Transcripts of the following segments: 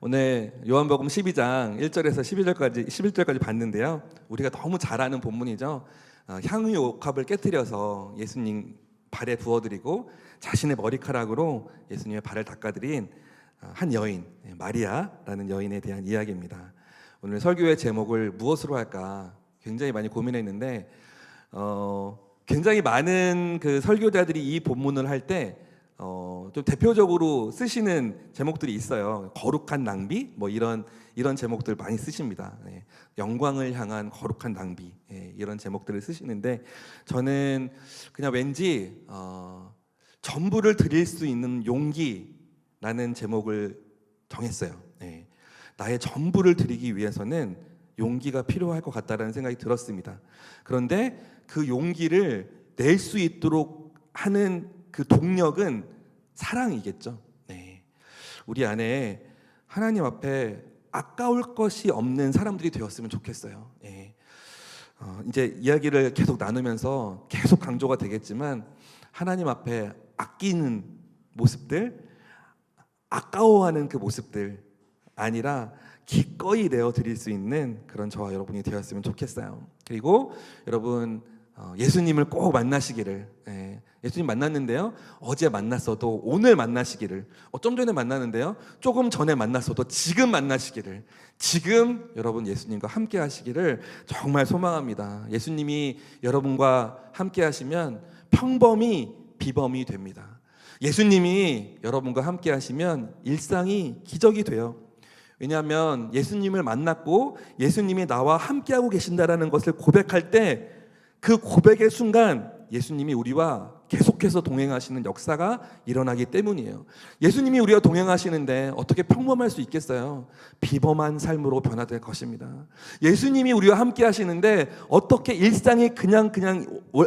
오늘 요한복음 12장 1절에서 11절까지 봤는데요. 우리가 너무 잘 아는 본문이죠. 향유 옥합을 깨뜨려서 예수님 발에 부어드리고 자신의 머리카락으로 예수님의 발을 닦아드린 한 여인, 마리아라는 여인에 대한 이야기입니다. 오늘 설교의 제목을 무엇으로 할까 굉장히 많이 고민했는데 굉장히 많은 그 설교자들이 이 본문을 할 때 좀 대표적으로 쓰시는 제목들이 있어요. 거룩한 낭비, 뭐 이런 제목들 많이 쓰십니다. 영광을 향한 거룩한 낭비, 이런 제목들을 쓰시는데 저는 그냥 왠지 전부를 드릴 수 있는 용기라는 제목을 정했어요. 나의 전부를 드리기 위해서는 용기가 필요할 것 같다라는 생각이 들었습니다. 그런데 그 용기를 낼 수 있도록 하는 그 동력은 사랑이겠죠. 우리 안에 하나님 앞에 아까울 것이 없는 사람들이 되었으면 좋겠어요. 이제 이야기를 계속 나누면서 계속 강조가 되겠지만 하나님 앞에 아끼는 모습들, 아까워하는 그 모습들 아니라 기꺼이 내어 드릴 수 있는 그런 저와 여러분이 되었으면 좋겠어요. 그리고 여러분 예수님을 꼭 만나시기를, 예수님 만났는데요, 어제 만났어도 오늘 만나시기를, 좀 전에 만났는데요, 조금 전에 만났어도 지금 만나시기를, 지금 여러분 예수님과 함께 하시기를 정말 소망합니다. 예수님이 여러분과 함께 하시면 평범이 비범이 됩니다. 예수님이 여러분과 함께 하시면 일상이 기적이 돼요. 왜냐하면 예수님을 만났고 예수님이 나와 함께하고 계신다라는 것을 고백할 때 그 고백의 순간 예수님이 우리와 계속해서 동행하시는 역사가 일어나기 때문이에요. 예수님이 우리와 동행하시는데 어떻게 평범할 수 있겠어요? 비범한 삶으로 변화될 것입니다. 예수님이 우리와 함께 하시는데 어떻게 일상이 그냥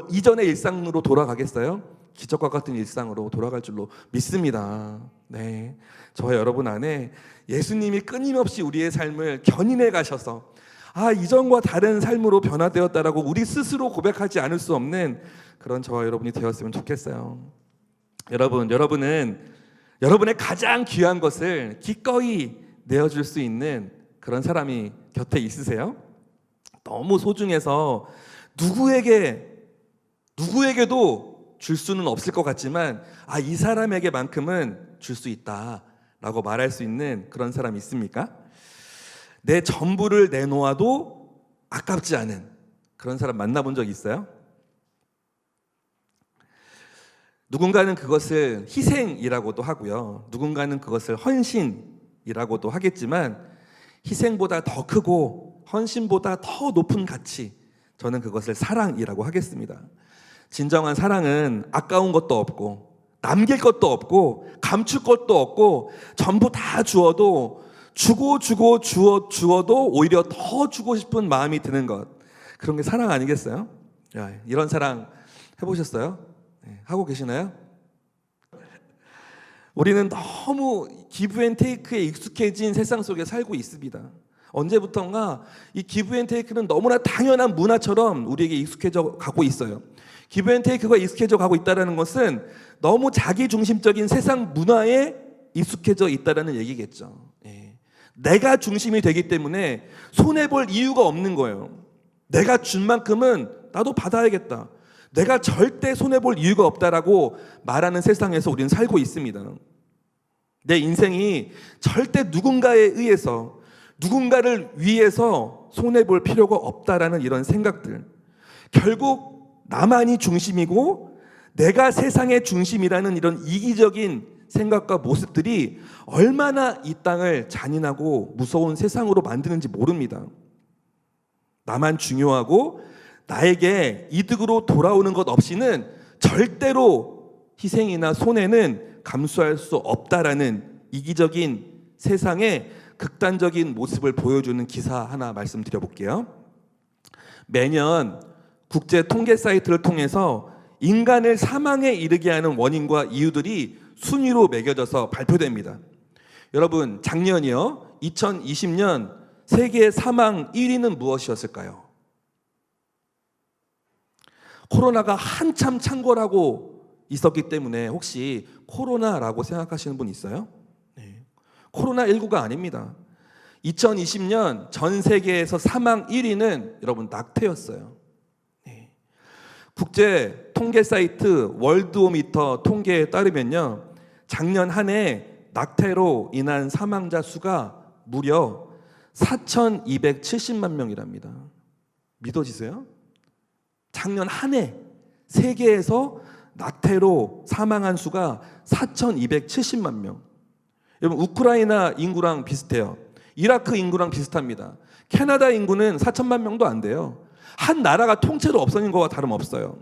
이전의 일상으로 돌아가겠어요? 기적과 같은 일상으로 돌아갈 줄로 믿습니다. 저와 여러분 안에 예수님이 끊임없이 우리의 삶을 견인해 가셔서 이전과 다른 삶으로 변화되었다라고 우리 스스로 고백하지 않을 수 없는 그런 저와 여러분이 되었으면 좋겠어요. 여러분은 여러분의 가장 귀한 것을 기꺼이 내어줄 수 있는 그런 사람이 곁에 있으세요? 너무 소중해서 누구에게도 줄 수는 없을 것 같지만 이 사람에게만큼은 줄 수 있다라고 말할 수 있는 그런 사람이 있습니까? 내 전부를 내놓아도 아깝지 않은 그런 사람 만나본 적 있어요? 누군가는 그것을 희생이라고도 하고요, 누군가는 그것을 헌신이라고도 하겠지만 희생보다 더 크고 헌신보다 더 높은 가치, 저는 그것을 사랑이라고 하겠습니다. 진정한 사랑은 아까운 것도 없고 남길 것도 없고 감출 것도 없고 전부 다 주어도 주어도 오히려 더 주고 싶은 마음이 드는 것, 그런 게 사랑 아니겠어요? 이런 사랑 해보셨어요? 하고 계시나요? 우리는 너무 기브 앤 테이크에 익숙해진 세상 속에 살고 있습니다. 언제부턴가 이 기브 앤 테이크는 너무나 당연한 문화처럼 우리에게 익숙해져 가고 있어요. 기브 앤 테이크가 익숙해져 가고 있다는 것은 너무 자기중심적인 세상 문화에 익숙해져 있다는 얘기겠죠. 내가 중심이 되기 때문에 손해볼 이유가 없는 거예요. 내가 준 만큼은 나도 받아야겠다, 내가 절대 손해볼 이유가 없다라고 말하는 세상에서 우리는 살고 있습니다. 내 인생이 절대 누군가에 의해서, 누군가를 위해서 손해볼 필요가 없다라는 이런 생각들, 결국 나만이 중심이고 내가 세상의 중심이라는 이런 이기적인 생각과 모습들이 얼마나 이 땅을 잔인하고 무서운 세상으로 만드는지 모릅니다. 나만 중요하고 나에게 이득으로 돌아오는 것 없이는 절대로 희생이나 손해는 감수할 수 없다라는 이기적인 세상의 극단적인 모습을 보여주는 기사 하나 말씀드려 볼게요. 매년 국제 통계 사이트를 통해서 인간을 사망에 이르게 하는 원인과 이유들이 순위로 매겨져서 발표됩니다. 여러분, 작년이요, 2020년 세계 사망 1위는 무엇이었을까요? 코로나가 한참 창궐하고 있었기 때문에 혹시 코로나라고 생각하시는 분 있어요? 코로나19가 아닙니다. 2020년 전 세계에서 사망 1위는 여러분 낙태였어요. 네. 국제 통계 사이트 월드오미터 통계에 따르면요, 작년 한 해 낙태로 인한 사망자 수가 무려 4,270만 명이랍니다. 믿어지세요? 작년 한 해 세계에서 낙태로 사망한 수가 4,270만 명. 여러분, 우크라이나 인구랑 비슷해요. 이라크 인구랑 비슷합니다. 캐나다 인구는 4천만 명도 안 돼요. 한 나라가 통째로 없어진 거와 다름없어요.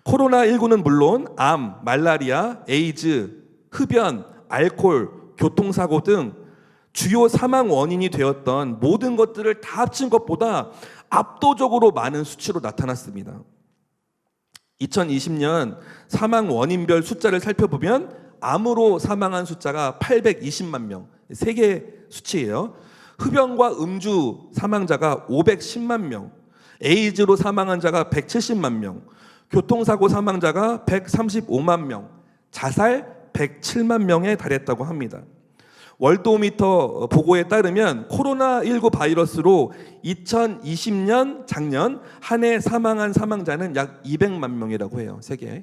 코로나19는 물론 암, 말라리아, 에이즈, 흡연, 알코올, 교통사고 등 주요 사망 원인이 되었던 모든 것들을 다 합친 것보다 압도적으로 많은 수치로 나타났습니다. 2020년 사망 원인별 숫자를 살펴보면 암으로 사망한 숫자가 820만 명, 세계 수치예요. 흡연과 음주 사망자가 510만 명, 에이즈로 사망한 자가 170만 명, 교통사고 사망자가 135만 명, 자살 107만 명에 달했다고 합니다. 월드오미터 보고에 따르면 코로나19 바이러스로 2020년 작년 한 해 사망한 사망자는 약 200만 명이라고 해요, 세계에.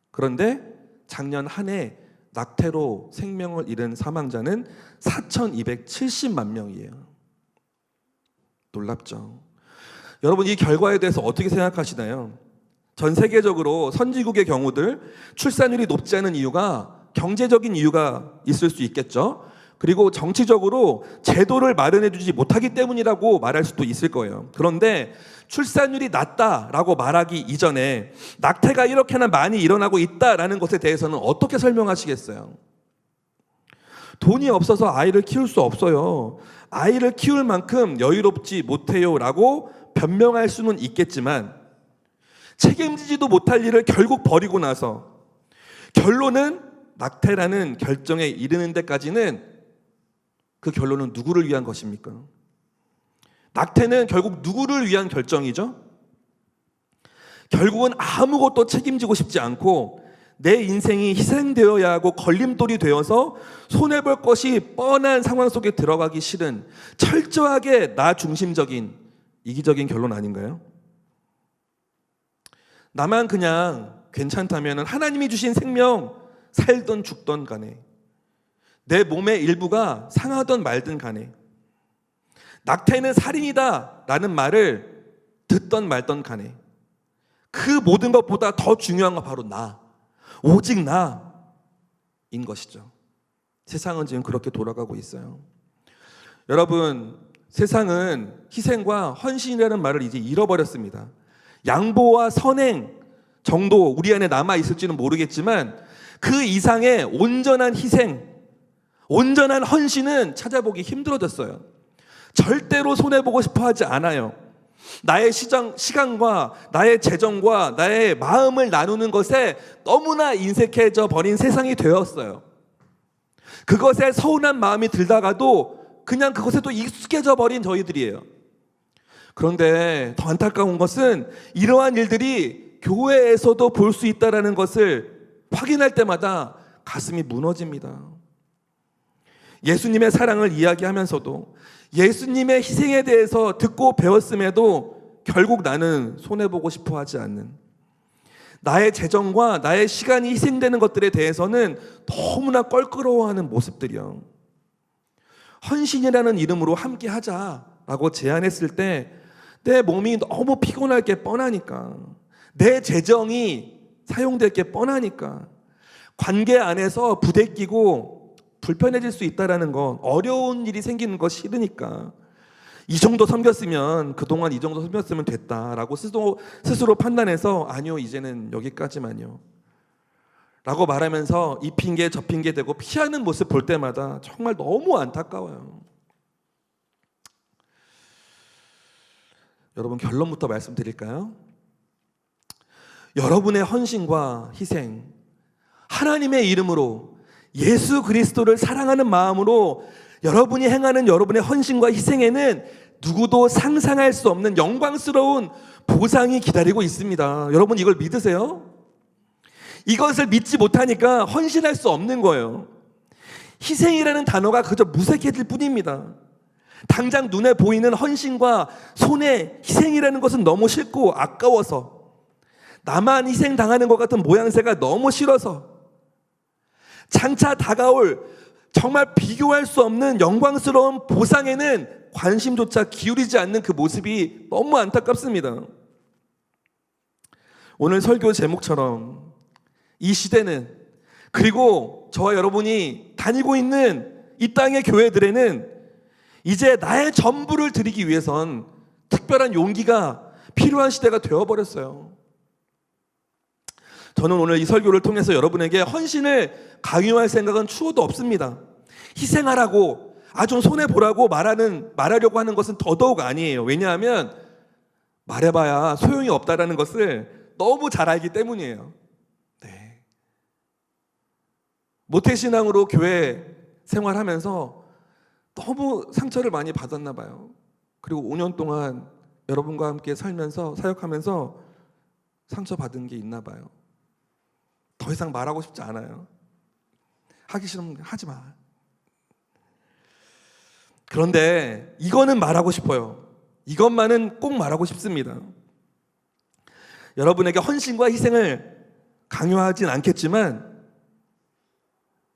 그런데 작년 한 해 낙태로 생명을 잃은 사망자는 4,270만 명이에요. 놀랍죠? 여러분, 이 결과에 대해서 어떻게 생각하시나요? 전 세계적으로 선진국의 경우들 출산율이 높지 않은 이유가 경제적인 이유가 있을 수 있겠죠. 그리고 정치적으로 제도를 마련해 주지 못하기 때문이라고 말할 수도 있을 거예요. 그런데 출산율이 낮다라고 말하기 이전에 낙태가 이렇게나 많이 일어나고 있다라는 것에 대해서는 어떻게 설명하시겠어요? 돈이 없어서 아이를 키울 수 없어요. 아이를 키울 만큼 여유롭지 못해요 라고 변명할 수는 있겠지만 책임지지도 못할 일을 결국 버리고 나서 결론은 낙태라는 결정에 이르는 데까지는 그 결론은 누구를 위한 것입니까? 낙태는 결국 누구를 위한 결정이죠? 결국은 아무것도 책임지고 싶지 않고 내 인생이 희생되어야 하고 걸림돌이 되어서 손해볼 것이 뻔한 상황 속에 들어가기 싫은 철저하게 나 중심적인 이기적인 결론 아닌가요? 나만 그냥 괜찮다면 하나님이 주신 생명 살든 죽든 간에 내 몸의 일부가 상하든 말든 간에 낙태는 살인이다 라는 말을 듣던 말던 간에 그 모든 것보다 더 중요한 건 바로 나, 오직 나인 것이죠. 세상은 지금 그렇게 돌아가고 있어요. 여러분, 세상은 희생과 헌신이라는 말을 이제 잃어버렸습니다. 양보와 선행 정도 우리 안에 남아있을지는 모르겠지만 그 이상의 온전한 희생, 온전한 헌신은 찾아보기 힘들어졌어요. 절대로 손해보고 싶어 하지 않아요. 나의 시간과 나의 재정과 나의 마음을 나누는 것에 너무나 인색해져 버린 세상이 되었어요. 그것에 서운한 마음이 들다가도 그냥 그것에 또 익숙해져 버린 저희들이에요. 그런데 더 안타까운 것은 이러한 일들이 교회에서도 볼 수 있다는 것을 확인할 때마다 가슴이 무너집니다. 예수님의 사랑을 이야기하면서도 예수님의 희생에 대해서 듣고 배웠음에도 결국 나는 손해보고 싶어 하지 않는, 나의 재정과 나의 시간이 희생되는 것들에 대해서는 너무나 껄끄러워하는 모습들이요. 헌신이라는 이름으로 함께 하자라고 제안했을 때 내 몸이 너무 피곤할 게 뻔하니까, 내 재정이 사용될 게 뻔하니까, 관계 안에서 부대끼고 불편해질 수 있다는 건, 어려운 일이 생기는 거 싫으니까 이 정도 섬겼으면, 그동안 이 정도 섬겼으면 됐다라고 스스로 판단해서 아니요, 이제는 여기까지만요 라고 말하면서 이 핑계 저 핑계 대고 피하는 모습 볼 때마다 정말 너무 안타까워요. 여러분, 결론부터 말씀드릴까요? 여러분의 헌신과 희생, 하나님의 이름으로 예수 그리스도를 사랑하는 마음으로 여러분이 행하는 여러분의 헌신과 희생에는 누구도 상상할 수 없는 영광스러운 보상이 기다리고 있습니다. 여러분, 이걸 믿으세요? 이것을 믿지 못하니까 헌신할 수 없는 거예요. 희생이라는 단어가 그저 무색해질 뿐입니다. 당장 눈에 보이는 헌신과 손에 희생이라는 것은 너무 싫고 아까워서, 나만 희생당하는 것 같은 모양새가 너무 싫어서, 장차 다가올 정말 비교할 수 없는 영광스러운 보상에는 관심조차 기울이지 않는 그 모습이 너무 안타깝습니다. 오늘 설교 제목처럼 이 시대는, 그리고 저와 여러분이 다니고 있는 이 땅의 교회들에는 이제 나의 전부를 드리기 위해선 특별한 용기가 필요한 시대가 되어버렸어요. 저는 오늘 이 설교를 통해서 여러분에게 헌신을 강요할 생각은 추호도 없습니다. 희생하라고, 좀 손해보라고 말하려고 하는 것은 더더욱 아니에요. 왜냐하면 말해봐야 소용이 없다라는 것을 너무 잘 알기 때문이에요. 네. 모태신앙으로 교회 생활하면서 너무 상처를 많이 받았나 봐요. 그리고 5년 동안 여러분과 함께 살면서, 사역하면서 상처받은 게 있나 봐요. 더 이상 말하고 싶지 않아요. 하기 싫으면 하지 마. 그런데 이거는 말하고 싶어요. 이것만은 꼭 말하고 싶습니다. 여러분에게 헌신과 희생을 강요하진 않겠지만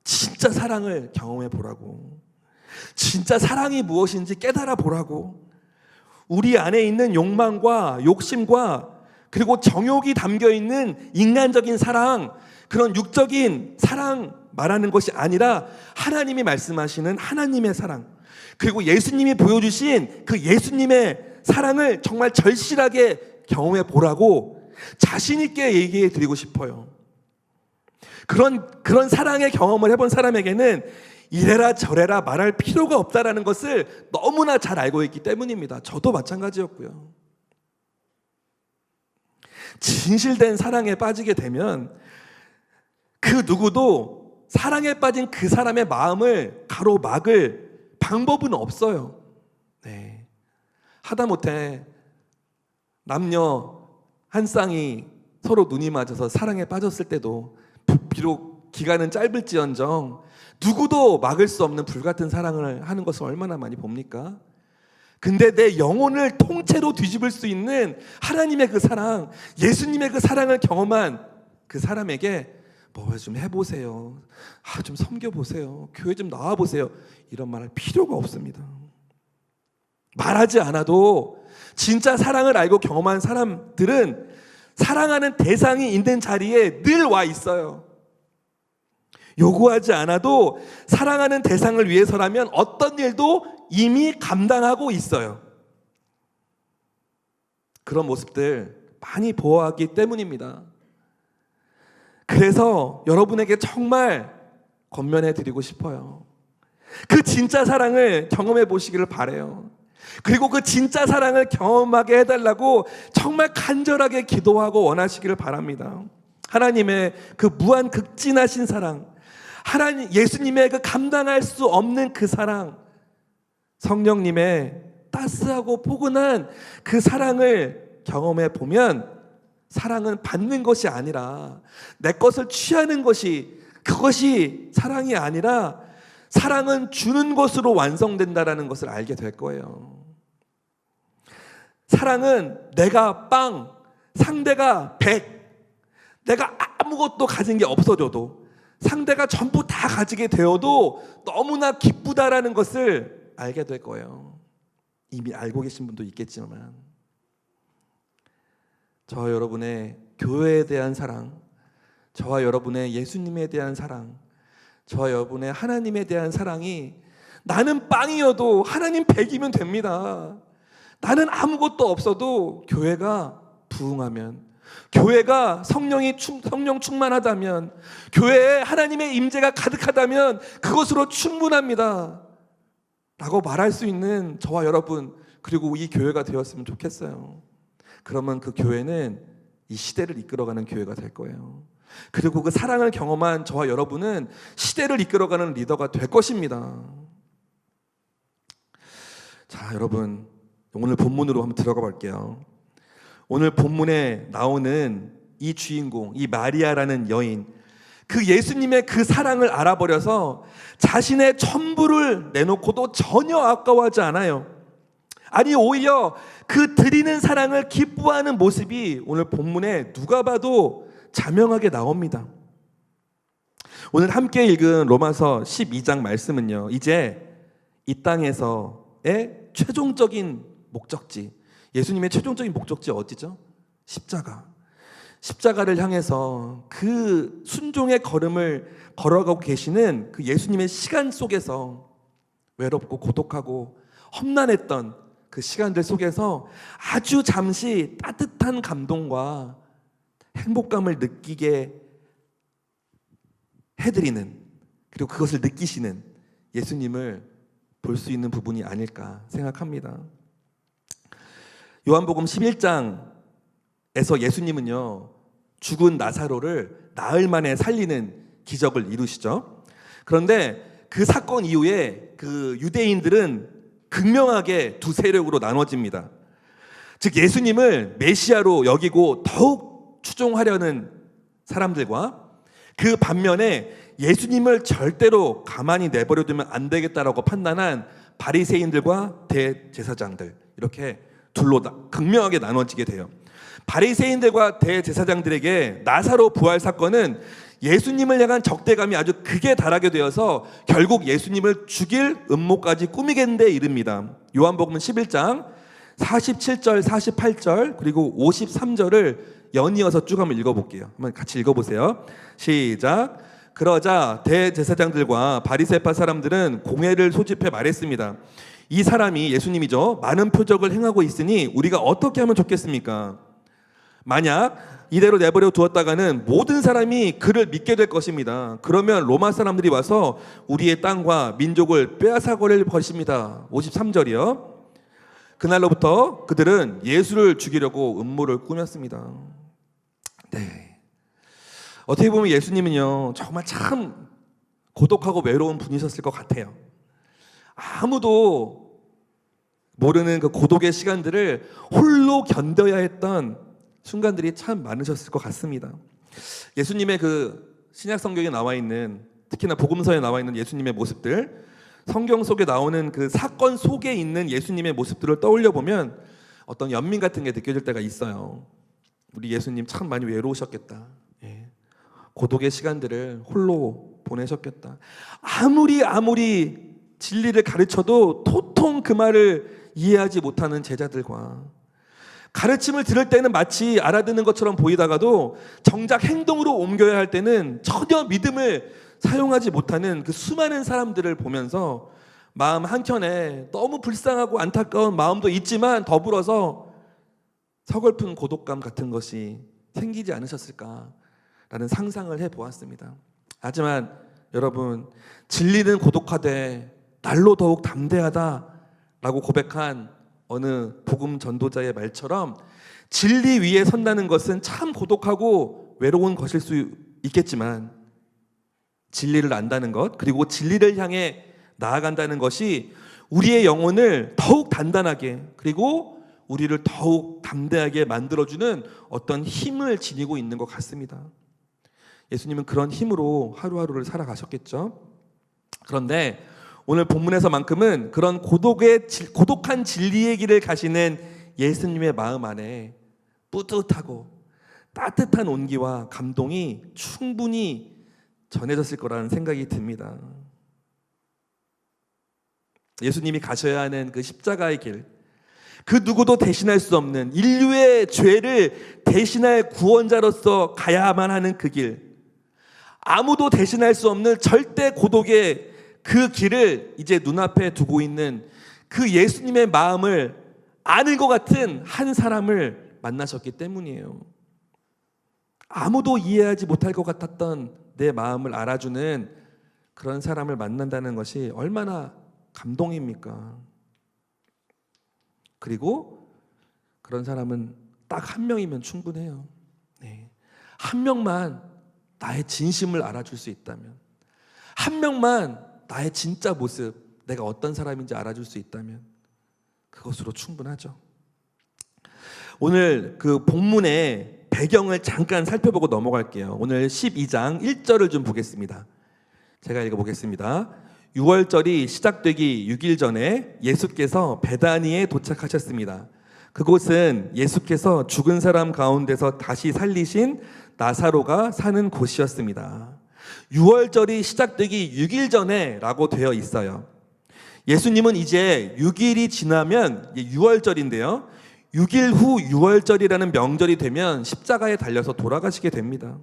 진짜 사랑을 경험해 보라고, 진짜 사랑이 무엇인지 깨달아 보라고, 우리 안에 있는 욕망과 욕심과 그리고 정욕이 담겨있는 인간적인 사랑, 그런 육적인 사랑 말하는 것이 아니라 하나님이 말씀하시는 하나님의 사랑, 그리고 예수님이 보여주신 그 예수님의 사랑을 정말 절실하게 경험해 보라고 자신 있게 얘기해 드리고 싶어요. 그런 사랑의 경험을 해본 사람에게는 이래라 저래라 말할 필요가 없다라는 것을 너무나 잘 알고 있기 때문입니다. 저도 마찬가지였고요. 진실된 사랑에 빠지게 되면 그 누구도 사랑에 빠진 그 사람의 마음을 가로막을 방법은 없어요. 네. 하다못해 남녀 한 쌍이 서로 눈이 맞아서 사랑에 빠졌을 때도 비록 기간은 짧을지언정 누구도 막을 수 없는 불같은 사랑을 하는 것을 얼마나 많이 봅니까? 근데 내 영혼을 통째로 뒤집을 수 있는 하나님의 그 사랑, 예수님의 그 사랑을 경험한 그 사람에게 뭐 좀 해보세요, 좀 섬겨보세요, 교회 좀 나와보세요, 이런 말 할 필요가 없습니다. 말하지 않아도 진짜 사랑을 알고 경험한 사람들은 사랑하는 대상이 있는 자리에 늘 와 있어요. 요구하지 않아도 사랑하는 대상을 위해서라면 어떤 일도 이미 감당하고 있어요. 그런 모습들 많이 보아하기 때문입니다. 그래서 여러분에게 정말 권면해 드리고 싶어요. 그 진짜 사랑을 경험해 보시기를 바라요. 그리고 그 진짜 사랑을 경험하게 해달라고 정말 간절하게 기도하고 원하시기를 바랍니다. 하나님의 그 무한 극진하신 사랑, 하나님 예수님의 그 감당할 수 없는 그 사랑, 성령님의 따스하고 포근한 그 사랑을 경험해 보면 사랑은 받는 것이 아니라 내 것을 취하는 것이, 그것이 사랑이 아니라 사랑은 주는 것으로 완성된다라는 것을 알게 될 거예요. 사랑은 내가 빵, 상대가 100, 내가 아무것도 가진 게 없어져도, 상대가 전부 다 가지게 되어도 너무나 기쁘다라는 것을 알게 될 거예요. 이미 알고 계신 분도 있겠지만, 저와 여러분의 교회에 대한 사랑, 저와 여러분의 예수님에 대한 사랑, 저와 여러분의 하나님에 대한 사랑이, 나는 빵이어도 하나님 100이면 됩니다. 나는 아무것도 없어도 교회가 부흥하면, 교회가 성령 충만하다면, 교회에 하나님의 임재가 가득하다면 그것으로 충분합니다 라고 말할 수 있는 저와 여러분, 그리고 이 교회가 되었으면 좋겠어요. 그러면 그 교회는 이 시대를 이끌어가는 교회가 될 거예요. 그리고 그 사랑을 경험한 저와 여러분은 시대를 이끌어가는 리더가 될 것입니다. 자, 여러분, 오늘 본문으로 한번 들어가 볼게요. 오늘 본문에 나오는 이 주인공, 이 마리아라는 여인, 그 예수님의 그 사랑을 알아버려서 자신의 전부를 내놓고도 전혀 아까워하지 않아요. 아니, 오히려 그 드리는 사랑을 기뻐하는 모습이 오늘 본문에 누가 봐도 자명하게 나옵니다. 오늘 함께 읽은 로마서 12장 말씀은요, 이제 이 땅에서의 최종적인 목적지, 예수님의 최종적인 목적지 어디죠? 십자가를 향해서 그 순종의 걸음을 걸어가고 계시는 그 예수님의 시간 속에서 외롭고 고독하고 험난했던 그 시간들 속에서 아주 잠시 따뜻한 감동과 행복감을 느끼게 해드리는, 그리고 그것을 느끼시는 예수님을 볼 수 있는 부분이 아닐까 생각합니다. 요한복음 11장에서 예수님은요, 죽은 나사로를 나흘 만에 살리는 기적을 이루시죠. 그런데 그 사건 이후에 그 유대인들은 극명하게 두 세력으로 나눠집니다. 즉 예수님을 메시아로 여기고 더욱 추종하려는 사람들과, 그 반면에 예수님을 절대로 가만히 내버려두면 안 되겠다라고 판단한 바리새인들과 대제사장들, 이렇게 둘로 극명하게 나눠지게 돼요. 바리새인들과 대제사장들에게 나사로 부활 사건은 예수님을 향한 적대감이 아주 극에 달하게 되어서 결국 예수님을 죽일 음모까지 꾸미겠는데 이릅니다. 요한복음 11장 47절, 48절 그리고 53절을 연이어서 쭉 한번 읽어볼게요. 한번 같이 읽어보세요. 시작. 그러자 대제사장들과 바리새파 사람들은 공회를 소집해 말했습니다. 이 사람이, 예수님이죠, 많은 표적을 행하고 있으니 우리가 어떻게 하면 좋겠습니까? 만약 이대로 내버려 두었다가는 모든 사람이 그를 믿게 될 것입니다. 그러면 로마 사람들이 와서 우리의 땅과 민족을 빼앗아버릴 것입니다. 53절이요. 그날로부터 그들은 예수를 죽이려고 음모를 꾸몄습니다. 네. 어떻게 보면 예수님은요, 정말 참 고독하고 외로운 분이셨을 것 같아요. 아무도 모르는 그 고독의 시간들을 홀로 견뎌야 했던 순간들이 참 많으셨을 것 같습니다. 예수님의 그 신약 성경에 나와 있는, 특히나 복음서에 나와 있는 예수님의 모습들, 성경 속에 나오는 그 사건 속에 있는 예수님의 모습들을 떠올려 보면 어떤 연민 같은 게 느껴질 때가 있어요. 우리 예수님 참 많이 외로우셨겠다. 예. 고독의 시간들을 홀로 보내셨겠다. 아무리 진리를 가르쳐도 도통 그 말을 이해하지 못하는 제자들과, 가르침을 들을 때는 마치 알아듣는 것처럼 보이다가도 정작 행동으로 옮겨야 할 때는 전혀 믿음을 사용하지 못하는 그 수많은 사람들을 보면서 마음 한켠에 너무 불쌍하고 안타까운 마음도 있지만 더불어서 서글픈 고독감 같은 것이 생기지 않으셨을까라는 상상을 해보았습니다. 하지만 여러분, 진리는 고독하되 날로 더욱 담대하다라고 고백한 어느 복음 전도자의 말처럼 진리 위에 선다는 것은 참 고독하고 외로운 것일 수 있겠지만, 진리를 안다는 것, 그리고 진리를 향해 나아간다는 것이 우리의 영혼을 더욱 단단하게, 그리고 우리를 더욱 담대하게 만들어주는 어떤 힘을 지니고 있는 것 같습니다. 예수님은 그런 힘으로 하루하루를 살아가셨겠죠. 그런데 오늘 본문에서만큼은 그런 고독한 진리의 길을 가시는 예수님의 마음 안에 뿌듯하고 따뜻한 온기와 감동이 충분히 전해졌을 거라는 생각이 듭니다. 예수님이 가셔야 하는 그 십자가의 길, 그 누구도 대신할 수 없는 인류의 죄를 대신할 구원자로서 가야만 하는 그 길, 아무도 대신할 수 없는 절대 고독의 그 길을 이제 눈앞에 두고 있는 그 예수님의 마음을 아는 것 같은 한 사람을 만나셨기 때문이에요. 아무도 이해하지 못할 것 같았던 내 마음을 알아주는 그런 사람을 만난다는 것이 얼마나 감동입니까? 그리고 그런 사람은 딱 한 명이면 충분해요. 네. 한 명만 나의 진심을 알아줄 수 있다면, 한 명만 나의 진짜 모습, 내가 어떤 사람인지 알아줄 수 있다면 그것으로 충분하죠. 오늘 그 본문에 배경을 잠깐 살펴보고 넘어갈게요. 오늘 12장 1절을 좀 보겠습니다. 제가 읽어보겠습니다. 6월절이 시작되기 6일 전에 예수께서 베다니에 도착하셨습니다. 그곳은 예수께서 죽은 사람 가운데서 다시 살리신 나사로가 사는 곳이었습니다. 6월절이 시작되기 6일 전에 라고 되어 있어요. 예수님은 이제 6일이 지나면 6월절인데요. 6일 후 6월절이라는 명절이 되면 십자가에 달려서 돌아가시게 됩니다.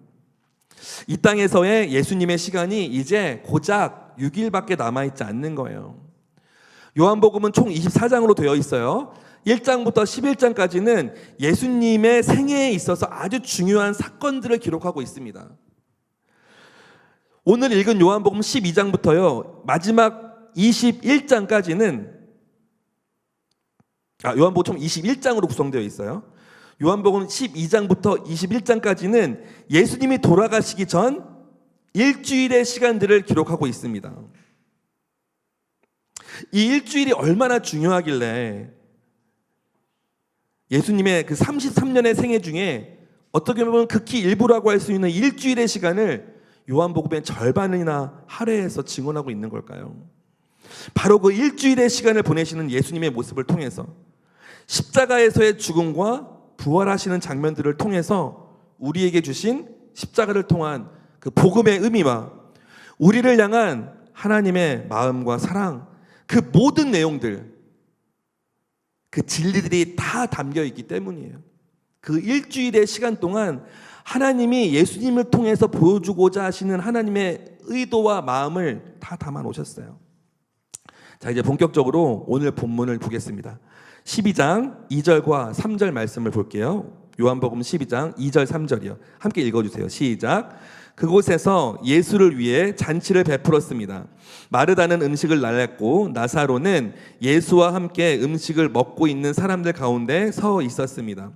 이 땅에서의 예수님의 시간이 이제 고작 6일밖에 남아있지 않는 거예요. 요한복음은 총 24장으로 되어 있어요. 1장부터 11장까지는 예수님의 생애에 있어서 아주 중요한 사건들을 기록하고 있습니다. 오늘 읽은 요한복음 12장부터요 마지막 21장까지는 요한복음 총 21장으로 구성되어 있어요. 요한복음 12장부터 21장까지는 예수님이 돌아가시기 전 일주일의 시간들을 기록하고 있습니다. 이 일주일이 얼마나 중요하길래 예수님의 그 33년의 생애 중에 어떻게 보면 극히 일부라고 할 수 있는 일주일의 시간을 요한복음의 절반이나 할애해서 증언하고 있는 걸까요? 바로 그 일주일의 시간을 보내시는 예수님의 모습을 통해서 십자가에서의 죽음과 부활하시는 장면들을 통해서 우리에게 주신 십자가를 통한 그 복음의 의미와 우리를 향한 하나님의 마음과 사랑, 그 모든 내용들, 그 진리들이 다 담겨 있기 때문이에요. 그 일주일의 시간 동안 하나님이 예수님을 통해서 보여주고자 하시는 하나님의 의도와 마음을 다 담아 놓으셨어요. 자, 이제 본격적으로 오늘 본문을 보겠습니다. 12장 2절과 3절 말씀을 볼게요. 요한복음 12장 2절 3절이요. 함께 읽어주세요. 시작. 그곳에서 예수를 위해 잔치를 베풀었습니다. 마르다는 음식을 날렸고 나사로는 예수와 함께 음식을 먹고 있는 사람들 가운데 서 있었습니다.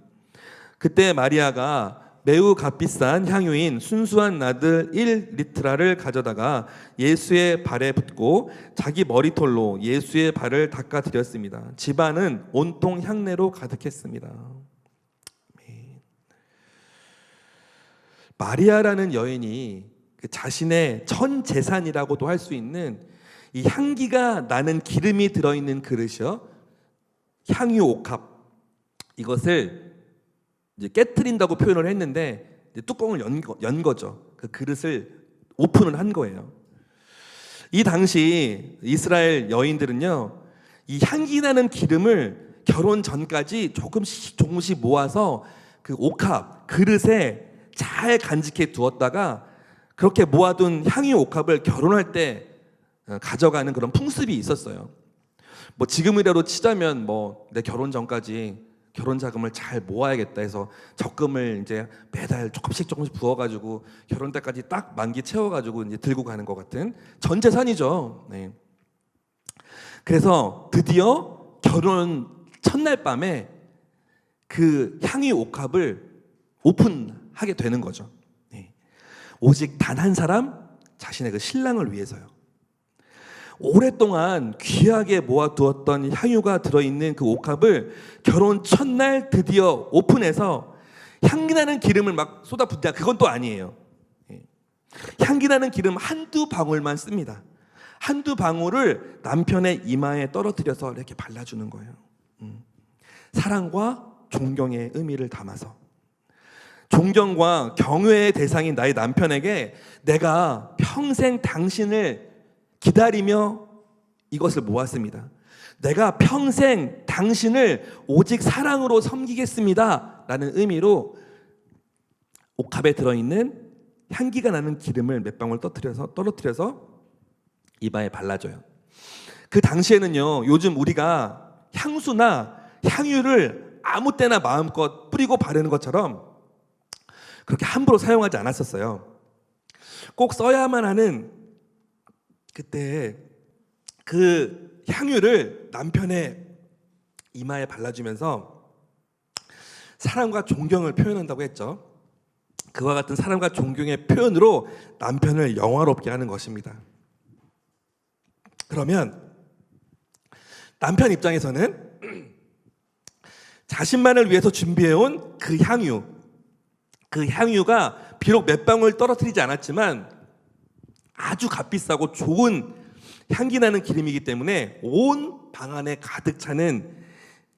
그때 마리아가 매우 값비싼 향유인 순수한 나들 1리트라를 가져다가 예수의 발에 붓고 자기 머리털로 예수의 발을 닦아드렸습니다. 집안은 온통 향내로 가득했습니다. 마리아라는 여인이 자신의 전 재산이라고도 할 수 있는 이 향기가 나는 기름이 들어있는 그릇이요, 향유 옥합, 이것을 이제 깨트린다고 표현을 했는데 이제 뚜껑을 연 거죠. 그 그릇을 오픈을 한 거예요. 이 당시 이스라엘 여인들은요, 이 향기 나는 기름을 결혼 전까지 조금씩 모아서 그 옥합 그릇에 잘 간직해 두었다가 그렇게 모아둔 향유 옥합을 결혼할 때 가져가는 그런 풍습이 있었어요. 뭐 지금이라도 치자면 뭐 내 결혼 전까지 결혼 자금을 잘 모아야겠다 해서 적금을 이제 매달 조금씩 부어가지고 결혼 때까지 딱 만기 채워가지고 이제 들고 가는 것 같은 전 재산이죠. 네. 그래서 드디어 결혼 첫날 밤에 그 향유 옥합을 오픈하게 되는 거죠. 네. 오직 단 한 사람, 자신의 그 신랑을 위해서요. 오랫동안 귀하게 모아두었던 향유가 들어있는 그 옥합을 결혼 첫날 드디어 오픈해서 향기나는 기름을 막 쏟아붓다. 그건 또 아니에요. 향기나는 기름 한두 방울만 씁니다. 한두 방울을 남편의 이마에 떨어뜨려서 이렇게 발라주는 거예요. 사랑과 존경의 의미를 담아서, 존경과 경외의 대상인 나의 남편에게 내가 평생 당신을 기다리며 이것을 모았습니다. 내가 평생 당신을 오직 사랑으로 섬기겠습니다 라는 의미로 옥합에 들어있는 향기가 나는 기름을 몇 방울 떨어뜨려서 이마에 발라줘요. 그 당시에는요, 요즘 우리가 향수나 향유를 아무 때나 마음껏 뿌리고 바르는 것처럼 그렇게 함부로 사용하지 않았었어요. 꼭 써야만 하는 그때 그 향유를 남편의 이마에 발라주면서 사랑과 존경을 표현한다고 했죠. 그와 같은 사랑과 존경의 표현으로 남편을 영화롭게 하는 것입니다. 그러면 남편 입장에서는 자신만을 위해서 준비해온 그 향유, 그 향유가 비록 몇 방울 떨어뜨리지 않았지만 아주 값비싸고 좋은 향기 나는 기름이기 때문에 온 방 안에 가득 차는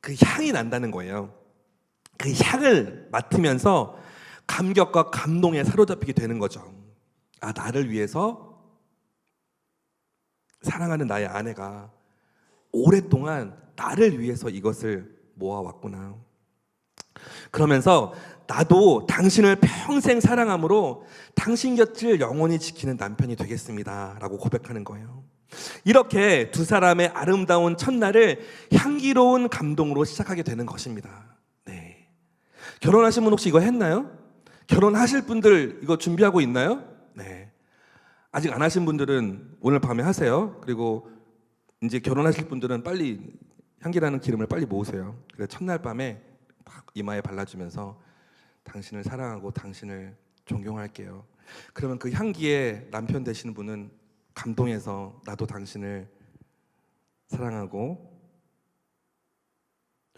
그 향이 난다는 거예요. 그 향을 맡으면서 감격과 감동에 사로잡히게 되는 거죠. 아, 나를 위해서 사랑하는 나의 아내가 오랫동안 나를 위해서 이것을 모아왔구나. 그러면서 나도 당신을 평생 사랑함으로 당신 곁을 영원히 지키는 남편이 되겠습니다 라고 고백하는 거예요. 이렇게 두 사람의 아름다운 첫날을 향기로운 감동으로 시작하게 되는 것입니다. 네. 결혼하신 분 혹시 이거 했나요? 결혼하실 분들 이거 준비하고 있나요? 네. 아직 안 하신 분들은 오늘 밤에 하세요. 그리고 이제 결혼하실 분들은 빨리 향기나는 기름을 빨리 모으세요. 그래서 첫날 밤에 막 이마에 발라주면서 당신을 사랑하고 당신을 존경할게요. 그러면 그 향기에 남편 되시는 분은 감동해서 나도 당신을 사랑하고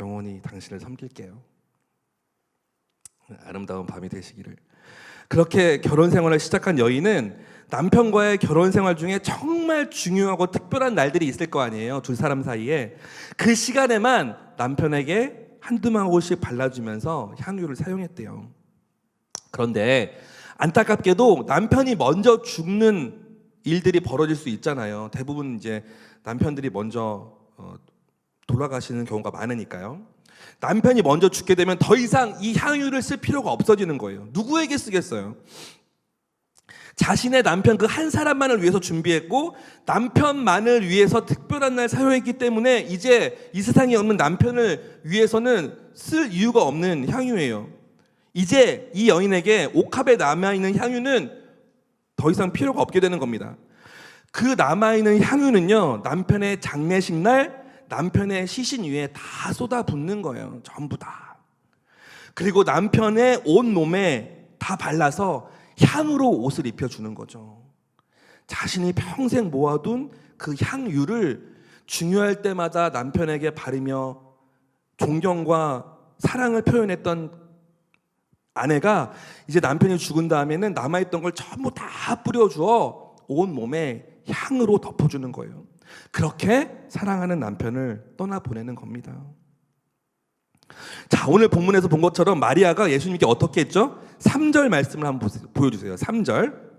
영원히 당신을 섬길게요. 아름다운 밤이 되시기를. 그렇게 결혼 생활을 시작한 여인은 남편과의 결혼 생활 중에 정말 중요하고 특별한 날들이 있을 거 아니에요. 두 사람 사이에. 그 시간에만 남편에게 한두 방울씩 발라주면서 향유를 사용했대요. 그런데 안타깝게도 남편이 먼저 죽는 일들이 벌어질 수 있잖아요. 대부분 이제 남편들이 먼저 돌아가시는 경우가 많으니까요. 남편이 먼저 죽게 되면 더 이상 이 향유를 쓸 필요가 없어지는 거예요. 누구에게 쓰겠어요? 자신의 남편 그 한 사람만을 위해서 준비했고 남편만을 위해서 특별한 날 사용했기 때문에 이제 이 세상에 없는 남편을 위해서는 쓸 이유가 없는 향유예요. 이제 이 여인에게 옥합에 남아있는 향유는 더 이상 필요가 없게 되는 겁니다. 그 남아있는 향유는요, 남편의 장례식 날 남편의 시신 위에 다 쏟아붓는 거예요. 전부 다. 그리고 남편의 온 몸에 다 발라서 향으로 옷을 입혀주는 거죠. 자신이 평생 모아둔 그 향유를 중요할 때마다 남편에게 바르며 존경과 사랑을 표현했던 아내가 이제 남편이 죽은 다음에는 남아있던 걸 전부 다 뿌려주어 온 몸에 향으로 덮어주는 거예요. 그렇게 사랑하는 남편을 떠나보내는 겁니다. 자, 오늘 본문에서 본 것처럼 마리아가 예수님께 어떻게 했죠? 3절 말씀을 한번 보여주세요. 3절.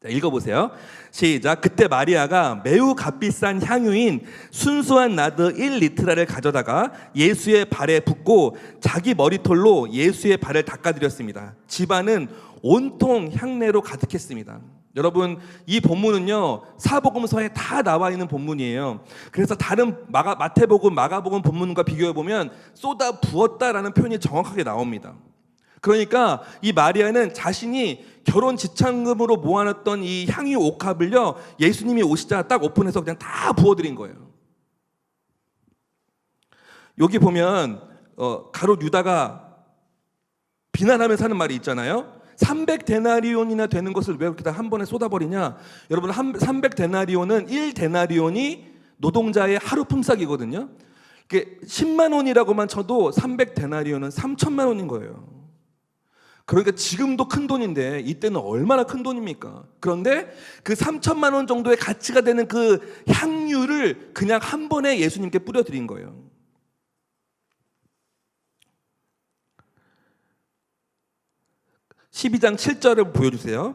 자, 읽어보세요. 시작. 그때 마리아가 매우 값비싼 향유인 순수한 나드 1리트라를 가져다가 예수의 발에 붓고 자기 머리털로 예수의 발을 닦아드렸습니다. 집안은 온통 향내로 가득했습니다. 여러분, 이 본문은요 사복음서에 다 나와 있는 본문이에요. 그래서 다른 마태복음, 마가복음 본문과 비교해보면 쏟아 부었다라는 표현이 정확하게 나옵니다. 그러니까 이 마리아는 자신이 결혼 지참금으로 모아놨던 이 향유 옥합을요 예수님이 오시자 딱 오픈해서 그냥 다 부어드린 거예요. 여기 보면 가롯 유다가 비난하면서 하는 말이 있잖아요. 300데나리온이나 되는 것을 왜 이렇게 다 한 번에 쏟아버리냐. 여러분, 300데나리온은 1데나리온이 노동자의 하루 품삯이거든요. 10만 원이라고만 쳐도 300데나리온은 3천만 원인 거예요. 그러니까 지금도 큰 돈인데 이때는 얼마나 큰 돈입니까? 그런데 그 3천만 원 정도의 가치가 되는 그 향유를 그냥 한 번에 예수님께 뿌려드린 거예요. (12장 7절을) 보여주세요.